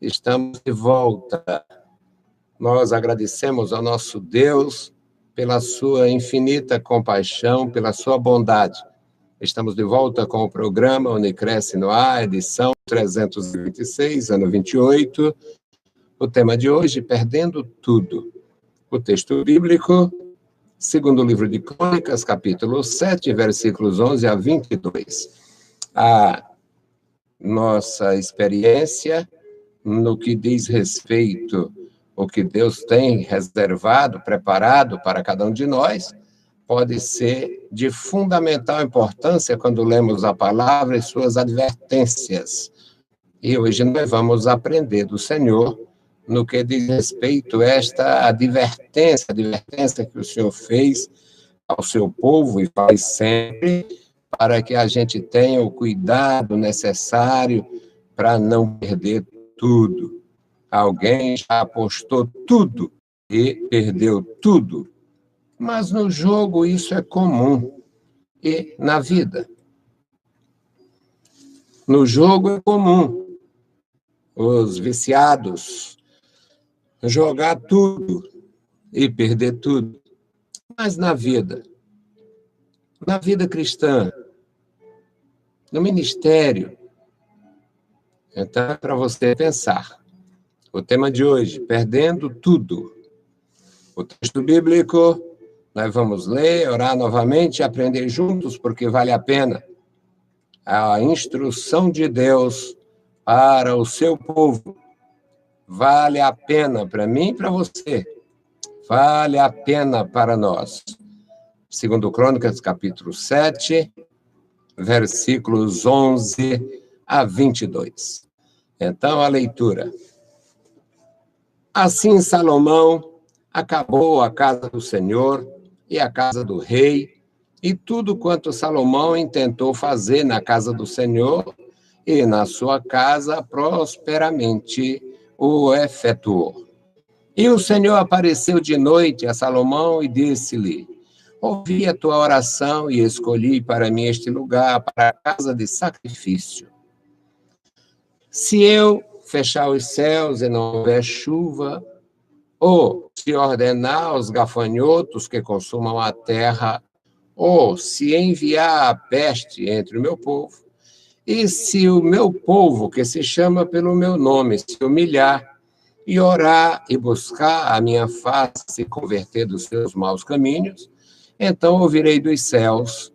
Estamos de volta. Nós agradecemos ao nosso Deus pela sua infinita compaixão, pela sua bondade. Estamos de volta com o programa Unicresce no Ar, edição 326, ano 28. O tema de hoje, Perdendo Tudo. O texto bíblico, segundo livro de Crônicas, capítulo 7, versículos 11 a 22. A nossa experiência no que diz respeito ao que Deus tem reservado, preparado para cada um de nós, pode ser de fundamental importância quando lemos a palavra e suas advertências. E hoje nós vamos aprender do Senhor no que diz respeito a esta advertência que o Senhor fez ao seu povo e faz sempre, para que a gente tenha o cuidado necessário para não perder tudo. Alguém já apostou tudo e perdeu tudo. Mas no jogo isso é comum. E na vida? No jogo é comum. Os viciados jogar tudo e perder tudo. Mas na vida cristã, no ministério, então é para você pensar. O tema de hoje, Perdendo Tudo. O texto bíblico, nós vamos ler, orar novamente e aprender juntos, porque vale a pena. A instrução de Deus para o seu povo vale a pena para mim e para você. Vale a pena para nós. Segundo Crônicas, capítulo 7, versículos 11 a 22. Então, a leitura. Assim, Salomão acabou a casa do Senhor e a casa do rei, e tudo quanto Salomão intentou fazer na casa do Senhor e na sua casa, prosperamente o efetuou. E o Senhor apareceu de noite a Salomão e disse-lhe: ouvi a tua oração e escolhi para mim este lugar, para a casa de sacrifício. Se eu fechar os céus e não houver chuva, ou se ordenar aos gafanhotos que consumam a terra, ou se enviar a peste entre o meu povo, e se o meu povo, que se chama pelo meu nome, se humilhar, e orar e buscar a minha face, se converter dos seus maus caminhos, então ouvirei dos céus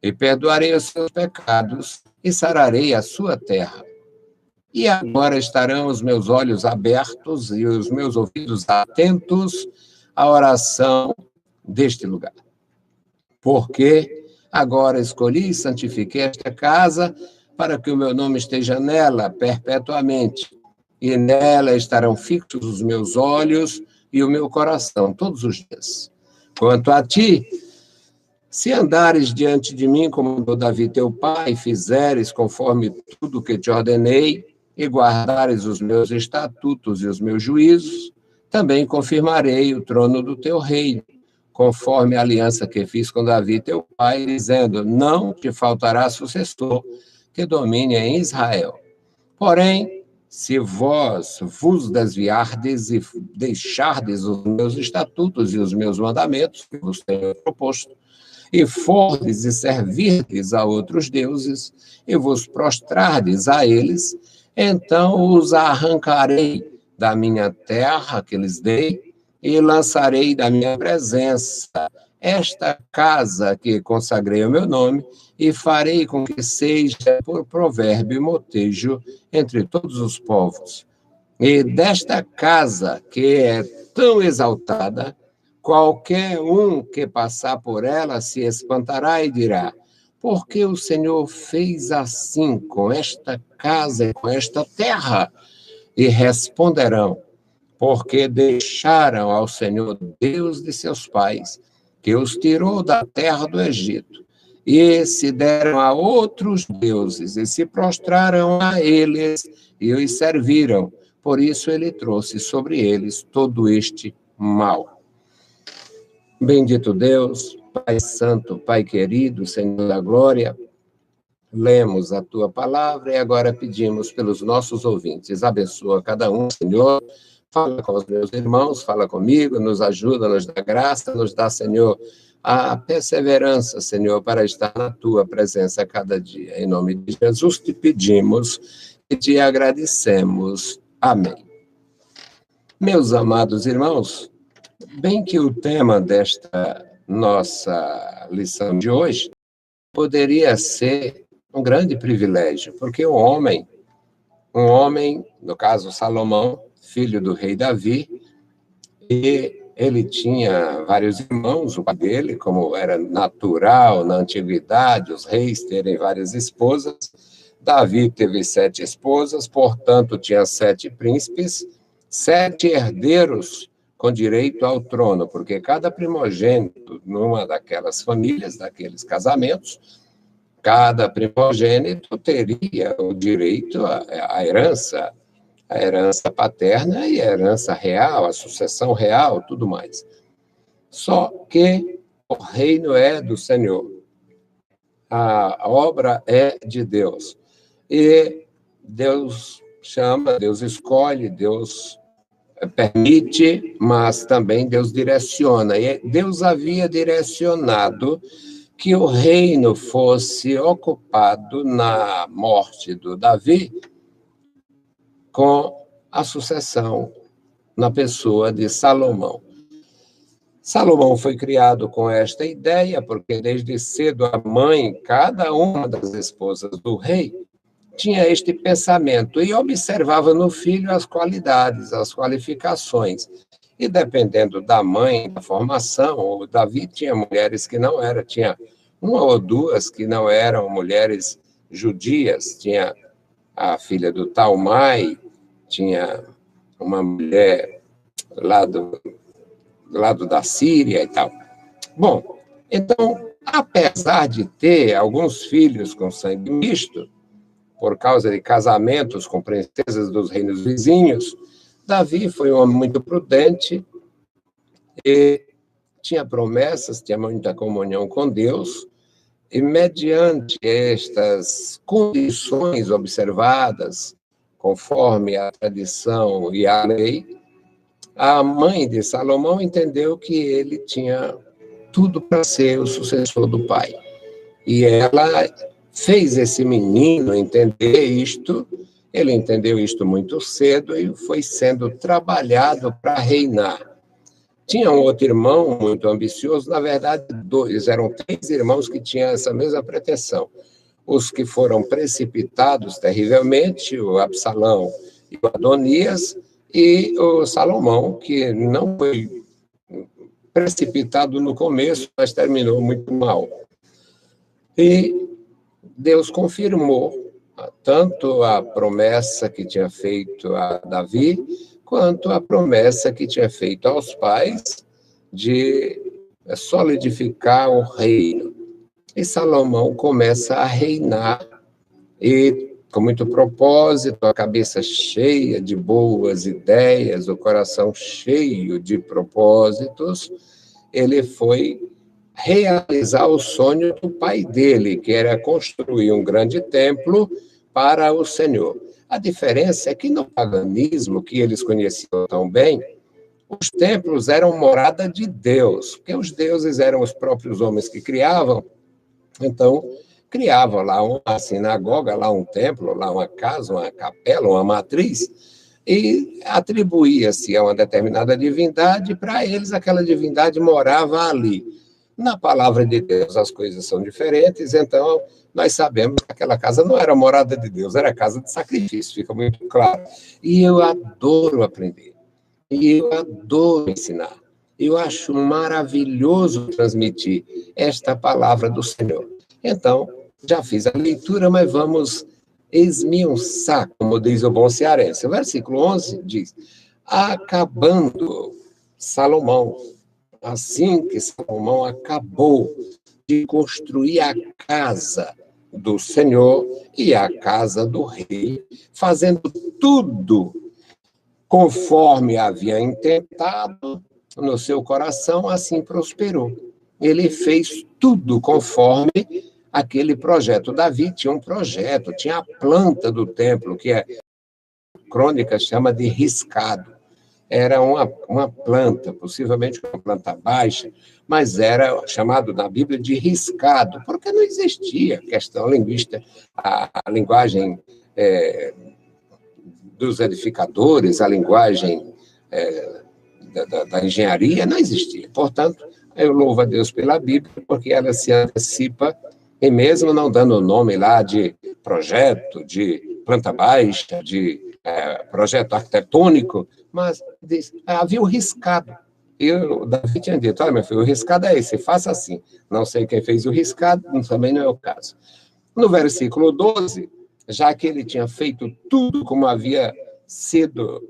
e perdoarei os seus pecados e sararei a sua terra. E agora estarão os meus olhos abertos e os meus ouvidos atentos à oração deste lugar. Porque agora escolhi e santifiquei esta casa para que o meu nome esteja nela perpetuamente. E nela estarão fixos os meus olhos e o meu coração todos os dias. Quanto a ti, se andares diante de mim, como mandou Davi teu pai, e fizeres conforme tudo que te ordenei, e guardares os meus estatutos e os meus juízos, também confirmarei o trono do teu reino, conforme a aliança que fiz com Davi teu pai, dizendo: não te faltará sucessor que domine em Israel. Porém, se vós vos desviardes e deixardes os meus estatutos e os meus mandamentos, que vos tenho proposto, e fordes e servirdes a outros deuses, e vos prostrardes a eles, então os arrancarei da minha terra que lhes dei, e lançarei da minha presença esta casa que consagrei ao meu nome, e farei com que seja por provérbio e motejo entre todos os povos. E desta casa que é tão exaltada, qualquer um que passar por ela se espantará e dirá: por que o Senhor fez assim com esta casa e com esta terra? E responderão: porque deixaram ao Senhor Deus de seus pais, que os tirou da terra do Egito, e se deram a outros deuses, e se prostraram a eles, e os serviram. Por isso ele trouxe sobre eles todo este mal. Bendito Deus, Pai Santo, Pai querido, Senhor da glória, lemos a tua palavra e agora pedimos pelos nossos ouvintes. Abençoa cada um, Senhor. Fala com os meus irmãos, fala comigo, nos ajuda, nos dá graça, nos dá, Senhor, a perseverança, Senhor, para estar na tua presença a cada dia. Em nome de Jesus te pedimos e te agradecemos. Amém. Meus amados irmãos, bem que o tema desta nossa lição de hoje poderia ser um grande privilégio, porque um homem, no caso Salomão, filho do rei Davi, e ele tinha vários irmãos, o pai dele, como era natural na antiguidade, os reis terem várias esposas. Davi teve 7 esposas, portanto, tinha 7 príncipes, 7 herdeiros com direito ao trono, porque cada primogênito, numa daquelas famílias, daqueles casamentos, cada primogênito teria o direito à herança, a herança paterna e a herança real, a sucessão real, tudo mais. Só que o reino é do Senhor, a obra é de Deus. E Deus chama, Deus escolhe, Deus permite, mas também Deus direciona. E Deus havia direcionado que o reino fosse ocupado na morte do Davi com a sucessão na pessoa de Salomão. Salomão foi criado com esta ideia, porque desde cedo a mãe, cada uma das esposas do rei, tinha este pensamento e observava no filho as qualidades, as qualificações. E dependendo da mãe, da formação, o Davi tinha mulheres que não eram, tinha uma ou duas que não eram mulheres judias, tinha a filha do Talmai, tinha uma mulher lá do lado da Síria e tal. Bom, então, apesar de ter alguns filhos com sangue misto, por causa de casamentos com princesas dos reinos vizinhos, Davi foi um homem muito prudente e tinha promessas, tinha muita comunhão com Deus, e mediante estas condições observadas, conforme a tradição e a lei, a mãe de Salomão entendeu que ele tinha tudo para ser o sucessor do pai. E ela fez esse menino entender isto, ele entendeu isto muito cedo e foi sendo trabalhado para reinar. Tinha um outro irmão muito ambicioso, na verdade, 2, eram 3 irmãos que tinham essa mesma pretensão. Os que foram precipitados terrivelmente, o Absalão e o Adonias, e o Salomão, que não foi precipitado no começo, mas terminou muito mal. E Deus confirmou tanto a promessa que tinha feito a Davi, quanto a promessa que tinha feito aos pais de solidificar o reino. E Salomão começa a reinar, e com muito propósito, a cabeça cheia de boas ideias, o coração cheio de propósitos, ele foi realizar o sonho do pai dele, que era construir um grande templo para o Senhor. A diferença é que no paganismo, que eles conheciam tão bem, os templos eram morada de Deus, porque os deuses eram os próprios homens que criavam, então criavam lá uma sinagoga, lá um templo, lá uma casa, uma capela, uma matriz, e atribuía-se a uma determinada divindade, e para eles aquela divindade morava ali. Na palavra de Deus as coisas são diferentes, então nós sabemos que aquela casa não era morada de Deus, era casa de sacrifício, fica muito claro. E eu adoro aprender, e eu adoro ensinar. Eu acho maravilhoso transmitir esta palavra do Senhor. Então, já fiz a leitura, mas vamos esmiuçar, como diz o bom cearense. O versículo 11 diz: acabando Salomão, assim que Salomão acabou de construir a casa do Senhor e a casa do rei, fazendo tudo conforme havia intentado no seu coração, assim prosperou. Ele fez tudo conforme aquele projeto. Davi tinha um projeto, tinha a planta do templo, que a crônica chama de riscado. Era uma planta, possivelmente uma planta baixa, mas era chamado na Bíblia de riscado, porque não existia questão linguística, a linguagem dos edificadores, a linguagem da engenharia, não existia. Portanto, eu louvo a Deus pela Bíblia, porque ela se antecipa, e mesmo não dando o nome lá de projeto, de planta baixa, de projeto arquitetônico, mas havia o riscado. E o Davi tinha dito, olha, meu filho, o riscado é esse, faça assim. Não sei quem fez o riscado, também não é o caso. No versículo 12, já que ele tinha feito tudo como havia sido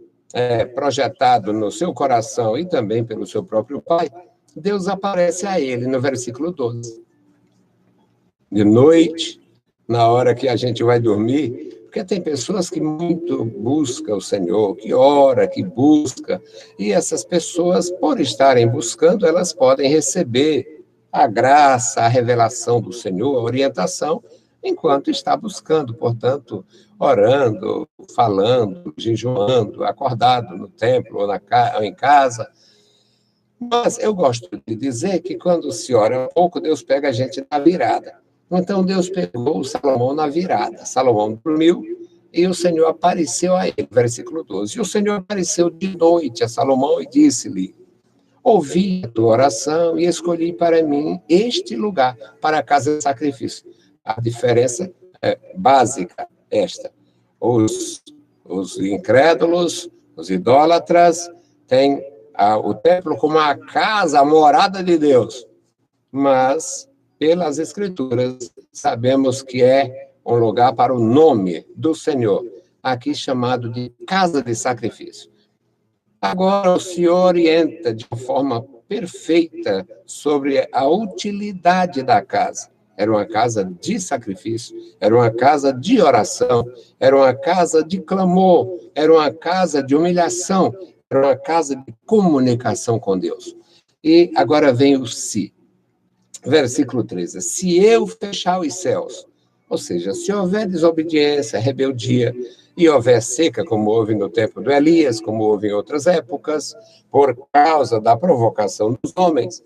projetado no seu coração e também pelo seu próprio pai, Deus aparece a ele no versículo 12. De noite, na hora que a gente vai dormir, porque tem pessoas que muito buscam o Senhor, que ora, que busca, e essas pessoas, por estarem buscando, elas podem receber a graça, a revelação do Senhor, a orientação, enquanto está buscando, portanto, orando, falando, jejuando, acordado no templo ou em casa. Mas eu gosto de dizer que quando se ora um pouco, Deus pega a gente na virada. Então Deus pegou Salomão na virada. Salomão dormiu e o Senhor apareceu a ele, versículo 12. E o Senhor apareceu de noite a Salomão e disse-lhe, ouvi a tua oração e escolhi para mim este lugar, para a casa de sacrifício. A diferença é básica esta. Os incrédulos, os idólatras, têm o templo como a casa, a morada de Deus. Mas, pelas Escrituras, sabemos que é um lugar para o nome do Senhor, aqui chamado de casa de sacrifício. Agora, o Senhor orienta de forma perfeita sobre a utilidade da casa. Era uma casa de sacrifício, era uma casa de oração, era uma casa de clamor, era uma casa de humilhação, era uma casa de comunicação com Deus. E agora vem o se. Versículo 13. Se eu fechar os céus, ou seja, se houver desobediência, rebeldia, e houver seca, como houve no tempo do Elias, como houve em outras épocas, por causa da provocação dos homens,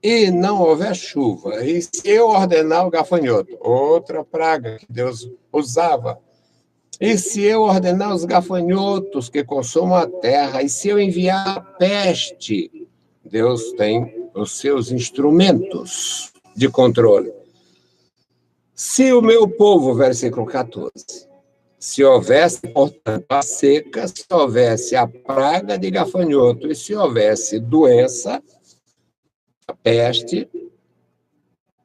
e não houver chuva, e se eu ordenar o gafanhoto, outra praga que Deus usava, e se eu ordenar os gafanhotos que consumam a terra, e se eu enviar a peste, Deus tem os seus instrumentos de controle. Se o meu povo, versículo 14, se houvesse, portanto, a seca, se houvesse a praga de gafanhoto, e se houvesse doença, a peste,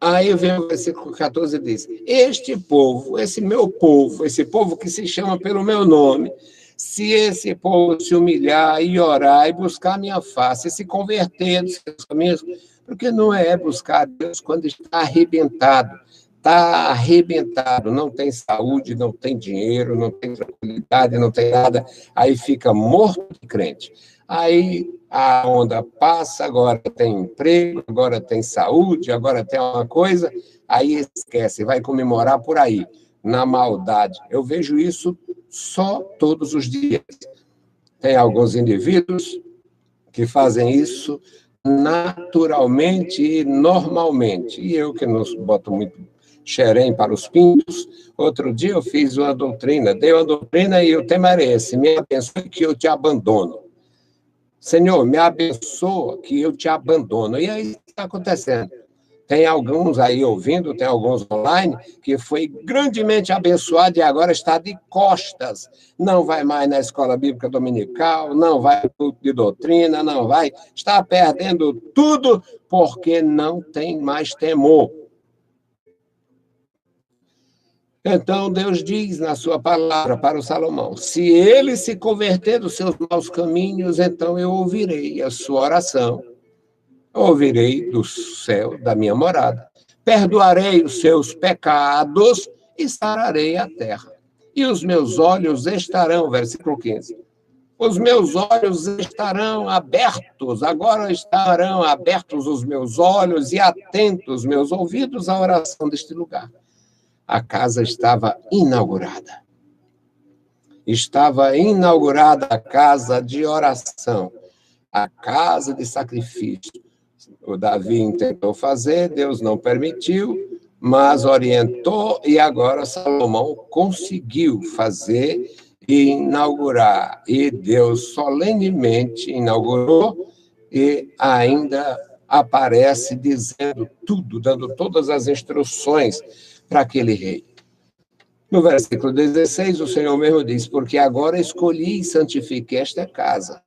aí vem o versículo 14 e diz, este povo, esse meu povo, esse povo que se chama pelo meu nome, se esse povo se humilhar e orar e buscar a minha face, e se converter dos seus caminhos, porque não é buscar a Deus quando está arrebentado, não tem saúde, não tem dinheiro, não tem tranquilidade, não tem nada, aí fica morto de crente. Aí a onda passa, agora tem emprego, agora tem saúde, agora tem uma coisa, aí esquece, vai comemorar por aí, na maldade. Eu vejo isso só todos os dias. Tem alguns indivíduos que fazem isso naturalmente e normalmente, e eu que não boto muito xerém para os pintos, outro dia eu fiz uma doutrina, dei uma doutrina e o tema era esse, me abençoe que eu te abandono. Senhor, me abençoa que eu te abandono. E aí está acontecendo. Tem alguns aí ouvindo, tem alguns online, que foi grandemente abençoado e agora está de costas. Não vai mais na escola bíblica dominical, não vai no culto de doutrina, não vai. Está perdendo tudo porque não tem mais temor. Então, Deus diz na sua palavra para o Salomão, se ele se converter dos seus maus caminhos, então eu ouvirei a sua oração, ouvirei do céu da minha morada, perdoarei os seus pecados e sararei a terra. E os meus olhos estarão, versículo 15, os meus olhos estarão abertos, agora estarão abertos os meus olhos e atentos meus ouvidos à oração deste lugar. A casa estava inaugurada. Estava inaugurada a casa de oração, a casa de sacrifício. O Davi tentou fazer, Deus não permitiu, mas orientou e agora Salomão conseguiu fazer e inaugurar. E Deus solenemente inaugurou e ainda aparece dizendo tudo, dando todas as instruções para aquele rei. No versículo 16, o Senhor mesmo diz, porque agora escolhi e santifiquei esta casa,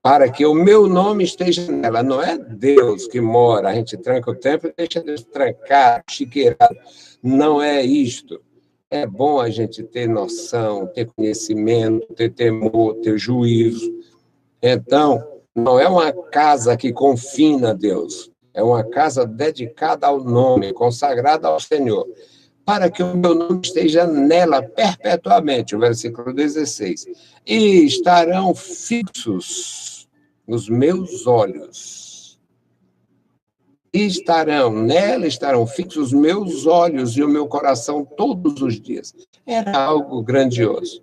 para que o meu nome esteja nela. Não é Deus que mora, a gente tranca o templo e deixa Deus trancar, chiqueirado. Não é isto. É bom a gente ter noção, ter conhecimento, ter temor, ter juízo. Então, não é uma casa que confina a Deus, é uma casa dedicada ao nome, consagrada ao Senhor, para que o meu nome esteja nela perpetuamente, o versículo 16. E estarão fixos os meus olhos. Nela estarão fixos os meus olhos e o meu coração todos os dias. Era algo grandioso.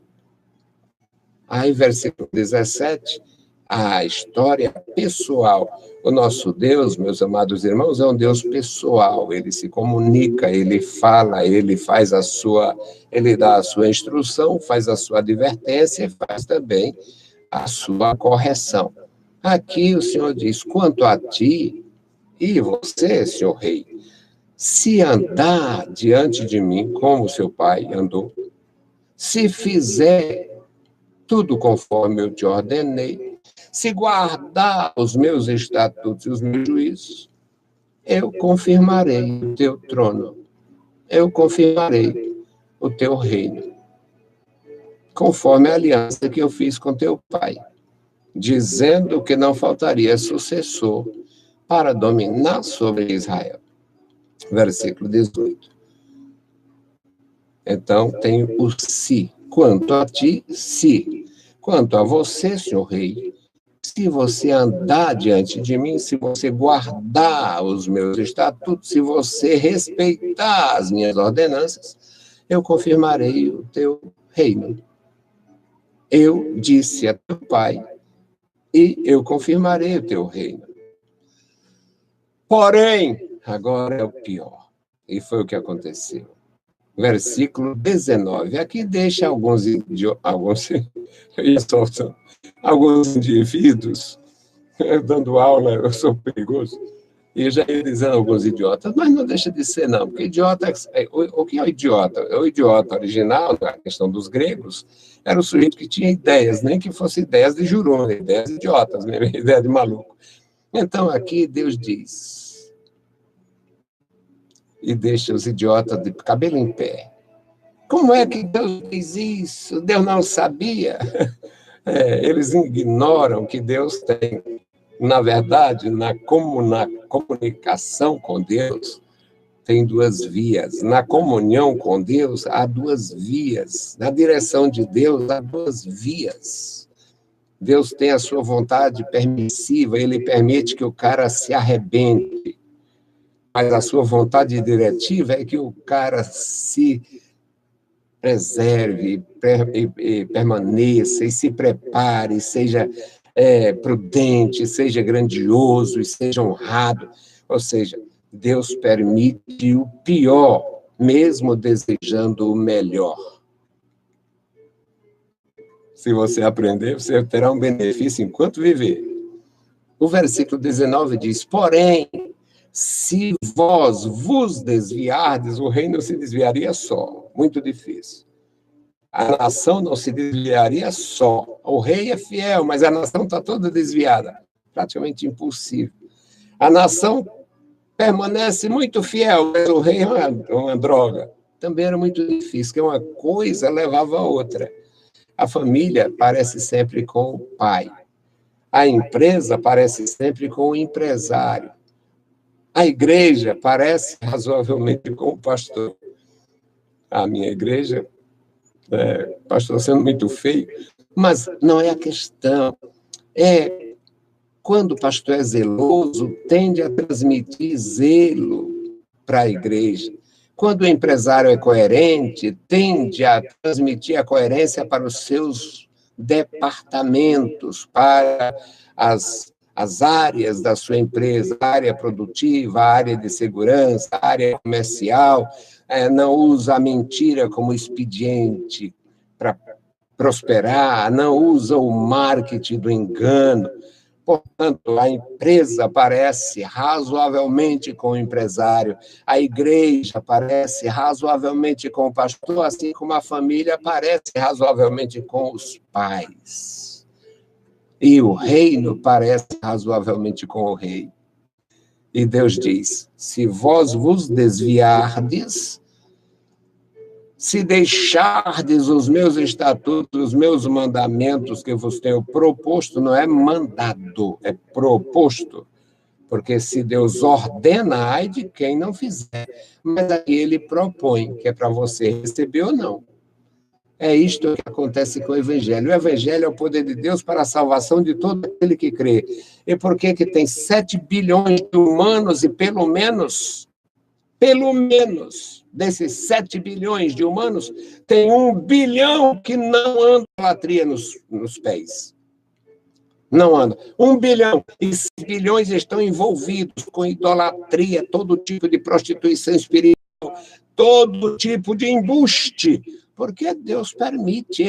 Aí, versículo 17, a história pessoal. O nosso Deus, meus amados irmãos, é um Deus pessoal. Ele se comunica, ele fala, ele dá a sua instrução, faz a sua advertência e faz também a sua correção. Aqui o Senhor diz, quanto a ti e você, senhor rei, se andar diante de mim como seu pai andou, se fizer tudo conforme eu te ordenei, se guardar os meus estatutos e os meus juízos, eu confirmarei o teu trono, eu confirmarei o teu reino, conforme a aliança que eu fiz com teu pai, dizendo que não faltaria sucessor para dominar sobre Israel. Versículo 18. Então, tem o se. Quanto a ti, se. Quanto a você, senhor rei, se você andar diante de mim, se você guardar os meus estatutos, se você respeitar as minhas ordenanças, eu confirmarei o teu reino. Eu disse a teu pai, e eu confirmarei o teu reino. Porém, agora é o pior, e foi o que aconteceu. Versículo 19. Aqui deixa alguns indivíduos, dando aula, eu sou perigoso, e já ia dizendo alguns idiotas, mas não deixa de ser, não, porque idiota, o que é o idiota? O idiota original, na questão dos gregos, era o sujeito que tinha ideias, nem que fossem ideias de juruna, ideias idiotas, mesmo, ideia de maluco. Então, aqui Deus diz, e deixa os idiotas de cabelo em pé. Como é que Deus fez isso? Deus não sabia? Eles ignoram que Deus tem, na verdade, na comunicação com Deus, tem duas vias. Na comunhão com Deus, há duas vias. Na direção de Deus, há duas vias. Deus tem a sua vontade permissiva, ele permite que o cara se arrebente. Mas a sua vontade diretiva é que o cara se preserve, e permaneça, e se prepare, seja prudente, seja grandioso, e seja honrado. Ou seja, Deus permite o pior, mesmo desejando o melhor. Se você aprender, você terá um benefício enquanto viver. O versículo 19 diz, porém, se vós vos desviardes, o reino se desviaria só. Muito difícil. A nação não se desviaria só. O rei é fiel, mas a nação está toda desviada. Praticamente impossível. A nação permanece muito fiel, mas o rei é uma droga. Também era muito difícil, porque uma coisa levava a outra. A família parece sempre com o pai. A empresa parece sempre com o empresário. A igreja parece razoavelmente com o pastor. A minha igreja, pastor sendo muito feio, Mas não é a questão. É quando o pastor é zeloso, tende a transmitir zelo para a igreja. Quando o empresário é coerente, tende a transmitir a coerência para os seus departamentos, para as áreas da sua empresa, a área produtiva, a área de segurança, a área comercial. Não usa a mentira como expediente para prosperar, não usa o marketing do engano. Portanto, a empresa parece razoavelmente com o empresário, a igreja parece razoavelmente com o pastor, assim como a família parece razoavelmente com os pais. E o reino parece razoavelmente com o rei. E Deus diz: se vós vos desviardes, se deixardes os meus estatutos, os meus mandamentos que vos tenho proposto, não é mandado, é proposto. Porque se Deus ordena, ai de quem não fizer. Mas aqui ele propõe, que é para você receber ou não. É isto que acontece com o Evangelho. O Evangelho é o poder de Deus para a salvação de todo aquele que crê. E por que tem 7 bilhões de humanos e pelo menos desses 7 bilhões de humanos, tem 1 bilhão que não anda idolatria nos pés. Não anda. 1 bilhão. E 6 bilhões estão envolvidos com idolatria, todo tipo de prostituição espiritual, todo tipo de embuste. Porque Deus permite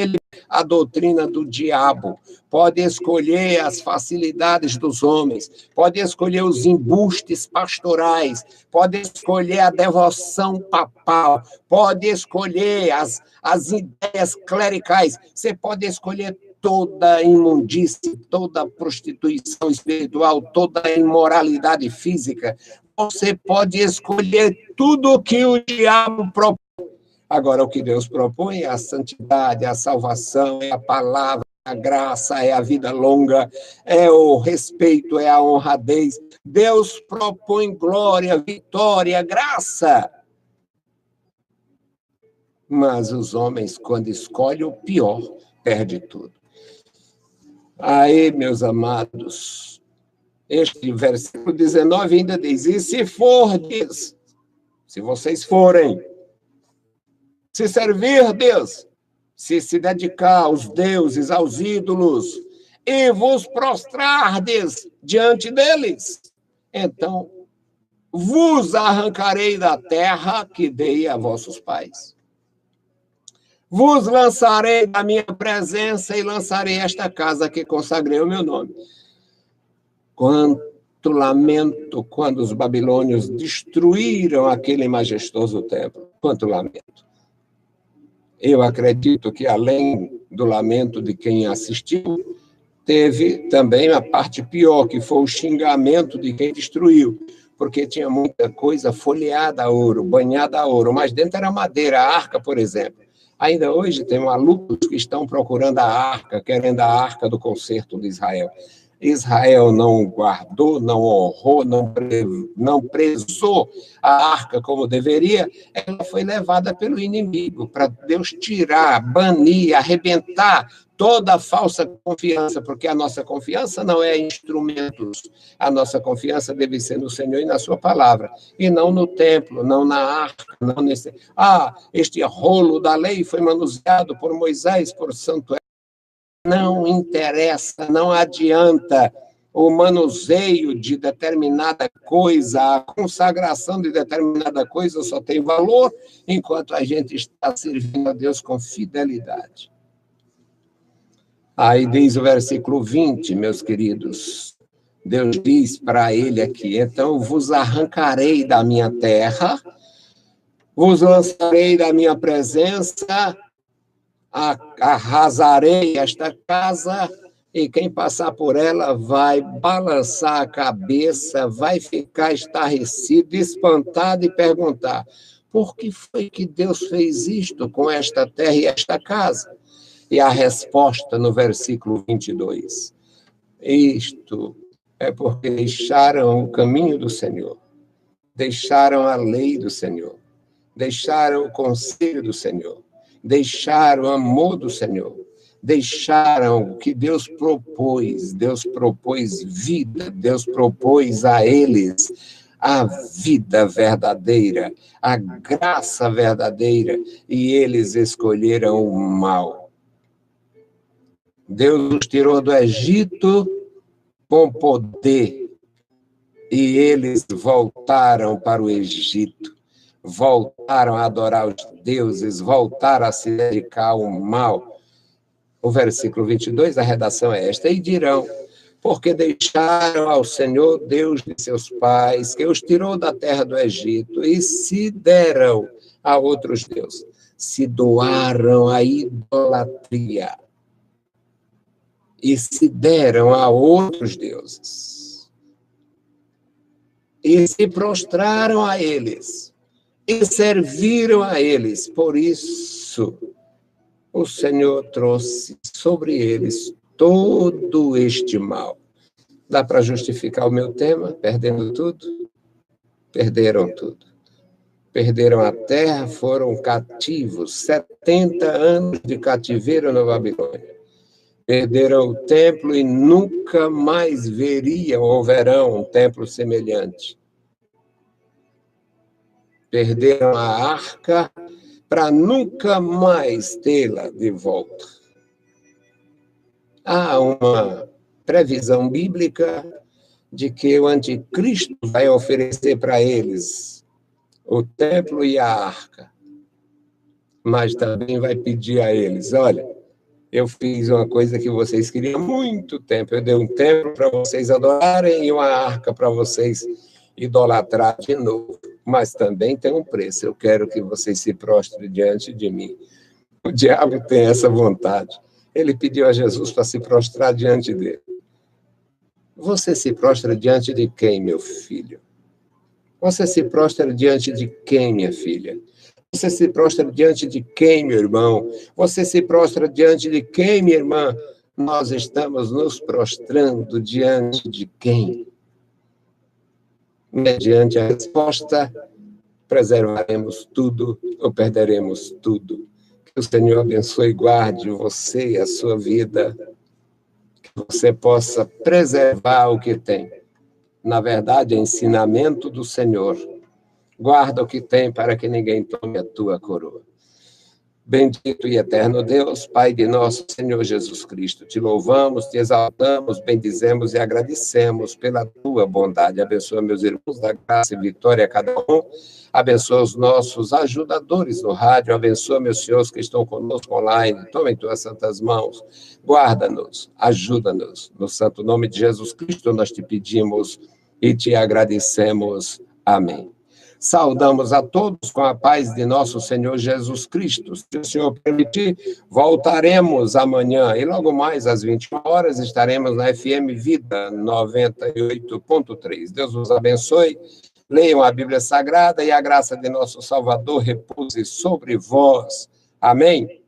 a doutrina do diabo. Pode escolher as facilidades dos homens, pode escolher os embustes pastorais, pode escolher a devoção papal, pode escolher as ideias clericais, você pode escolher toda a imundície, toda a prostituição espiritual, toda a imoralidade física. Você pode escolher tudo o que o diabo propõe. Agora, o que Deus propõe é a santidade, é a salvação, é a palavra, é a graça, é a vida longa, é o respeito, é a honradez. Deus propõe glória, vitória, graça. Mas os homens, quando escolhem o pior, perdem tudo. Aí, meus amados, este versículo 19 ainda diz: e se fordes, se vocês forem, se servir Deus, se dedicar aos deuses, aos ídolos, e vos prostrardes diante deles, então vos arrancarei da terra que dei a vossos pais. Vos lançarei da minha presença e lançarei esta casa que consagrei o meu nome. Quanto lamento quando os babilônios destruíram aquele majestoso templo. Quanto lamento. Eu acredito que, além do lamento de quem assistiu, teve também a parte pior, que foi o xingamento de quem destruiu, porque tinha muita coisa folheada a ouro, banhada a ouro, mas dentro era madeira, a arca, por exemplo. Ainda hoje tem malucos que estão procurando a arca, querendo a arca do concerto de Israel. Israel não guardou, não honrou, não prezou a arca como deveria, ela foi levada pelo inimigo, para Deus tirar, banir, arrebentar toda a falsa confiança, porque a nossa confiança não é em instrumentos, a nossa confiança deve ser no Senhor e na sua palavra, e não no templo, não na arca, não nesse... este rolo da lei foi manuseado por Moisés, por Santo. Não interessa, não adianta o manuseio de determinada coisa, a consagração de determinada coisa só tem valor enquanto a gente está servindo a Deus com fidelidade. Aí diz o versículo 20, meus queridos, Deus diz para ele aqui: então vos arrancarei da minha terra, vos lançarei da minha presença, arrasarei esta casa, e quem passar por ela vai balançar a cabeça, vai ficar estarrecido, espantado e perguntar: por que foi que Deus fez isto com esta terra e esta casa? E a resposta no versículo 22: isto é porque deixaram o caminho do Senhor, deixaram a lei do Senhor, deixaram o conselho do Senhor, deixaram o amor do Senhor, deixaram o que Deus propôs vida, Deus propôs a eles a vida verdadeira, a graça verdadeira, e eles escolheram o mal. Deus os tirou do Egito com poder, e eles voltaram para o Egito, voltaram a adorar os deuses, voltaram a se dedicar ao mal. O versículo 22, a redação é esta: e dirão, porque deixaram ao Senhor, Deus de seus pais, que os tirou da terra do Egito, e se deram a outros deuses, se doaram à idolatria, e se deram a outros deuses, e se prostraram a eles, e serviram a eles. Por isso, o Senhor trouxe sobre eles todo este mal. Dá para justificar o meu tema? Perdendo tudo? Perderam tudo. Perderam a terra, foram cativos, 70 anos de cativeiro na Babilônia. Perderam o templo e nunca mais veriam ou verão um templo semelhante. Perderam a arca para nunca mais tê-la de volta. Há uma previsão bíblica de que o anticristo vai oferecer para eles o templo e a arca, mas também vai pedir a eles: olha, eu fiz uma coisa que vocês queriam há muito tempo, eu dei um templo para vocês adorarem e uma arca para vocês idolatrar de novo, mas também tem um preço, eu quero que vocês se prostrem diante de mim. O diabo tem essa vontade. Ele pediu a Jesus para se prostrar diante dele. Você se prostra diante de quem, meu filho? Você se prostra diante de quem, minha filha? Você se prostra diante de quem, meu irmão? Você se prostra diante de quem, minha irmã? Nós estamos nos prostrando diante de quem? Mediante a resposta, preservaremos tudo ou perderemos tudo. Que o Senhor abençoe e guarde você e a sua vida, que você possa preservar o que tem. Na verdade, é ensinamento do Senhor. Guarda o que tem para que ninguém tome a tua coroa. Bendito e eterno Deus, Pai de nosso Senhor Jesus Cristo, te louvamos, te exaltamos, bendizemos e agradecemos pela tua bondade. Abençoa meus irmãos, da graça e vitória a cada um. Abençoa os nossos ajudadores no rádio, abençoa meus senhores que estão conosco online. Toma em tuas santas mãos, guarda-nos, ajuda-nos. No santo nome de Jesus Cristo nós te pedimos e te agradecemos. Amém. Saudamos a todos com a paz de nosso Senhor Jesus Cristo. Se o Senhor permitir, voltaremos amanhã e logo mais às 21 horas estaremos na FM Vida 98.3. Deus vos abençoe. Leiam a Bíblia Sagrada e a graça de nosso Salvador repouse sobre vós. Amém.